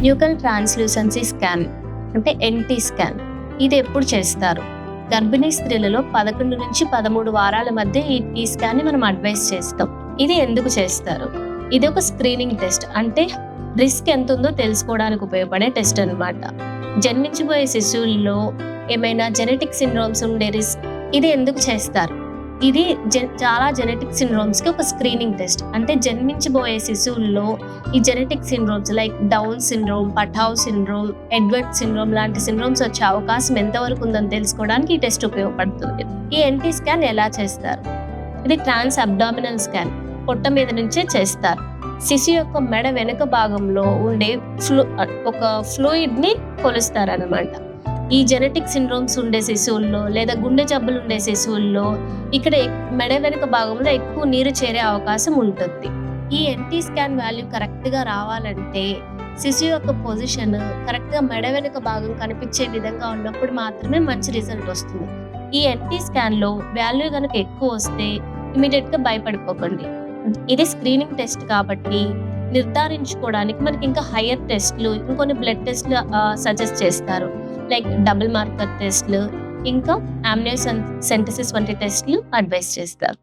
Nuchal translucency scan అంటే NT scan. ఇది ఎప్పుడు చేస్తారు? గర్భిణీ స్త్రీలలో 11 నుంచి 13 వారాల మధ్య ఈ స్కాన్ ని మనం అడ్వైస్ చేస్తాం. ఇది ఎందుకు చేస్తారు? ఇది ఒక స్క్రీనింగ్ టెస్ట్, అంటే రిస్క్ ఎంత ఉందో తెలుసుకోవడానికి ఉపయోగపడే టెస్ట్ అన్నమాట. జన్మించబోయే శిశువుల్లో ఏమైనా జెనెటిక్ సిండ్రోమ్స్ ఉండే రిస్క్. ఇది ఎందుకు చేస్తారు? ఇది చాలా జెనెటిక్ సిండ్రోమ్స్ కి ఒక స్క్రీనింగ్ టెస్ట్, అంటే జన్మించబోయే శిశువుల్లో ఈ genetic syndromes like down syndrome, పటావ్ syndrome, Edward syndrome లాంటి సిండ్రోమ్స్ వచ్చే అవకాశం ఎంతవరకు ఉందని తెలుసుకోవడానికి ఈ టెస్ట్ ఉపయోగపడుతుంది. ఈ ఎన్టీ స్కాన్ ఎలా చేస్తారు? ఇది ట్రాన్స్ అబ్డామినల్ స్కాన్, పొట్ట మీద నుంచే చేస్తారు. శిశువు యొక్క మెడ వెనుక భాగంలో ఉండే ఒక ఫ్లూయిడ్ ని కొలుస్తారనమాట. ఈ జెనెటిక్ సిండ్రోమ్స్ ఉండే శిశువుల్లో లేదా గుండె జబ్బులు ఉండే శిశువుల్లో ఇక్కడ మెడ వెనుక భాగంలో ఎక్కువ నీరు చేరే అవకాశం ఉంటుంది. ఈ ఎన్టీ స్కాన్ వాల్యూ కరెక్ట్ గా రావాలంటే శిశువు యొక్క పొజిషన్ కరెక్ట్ గా మెడ వెనుక భాగం కనిపించే విధంగా ఉన్నప్పుడు మాత్రమే మంచి రిజల్ట్ వస్తుంది. ఈ ఎన్టీ స్కాన్ లో వాల్యూ కనుక ఎక్కువ వస్తే ఇమీడియట్ గా భయపడిపోకండి. ఇది స్క్రీనింగ్ టెస్ట్ కాబట్టి నిర్ధారించుకోవడానికి మనకి ఇంకా హైయర్ టెస్ట్లు, ఇంకొన్ని బ్లడ్ టెస్ట్లు సజెస్ట్ చేస్తారు. లైక్ డబుల్ మార్కర్ టెస్ట్లు, ఇంకా ఆమ్నియోసెంటసిస్ వంటి టెస్ట్లు అడ్వైస్ చేస్తారు.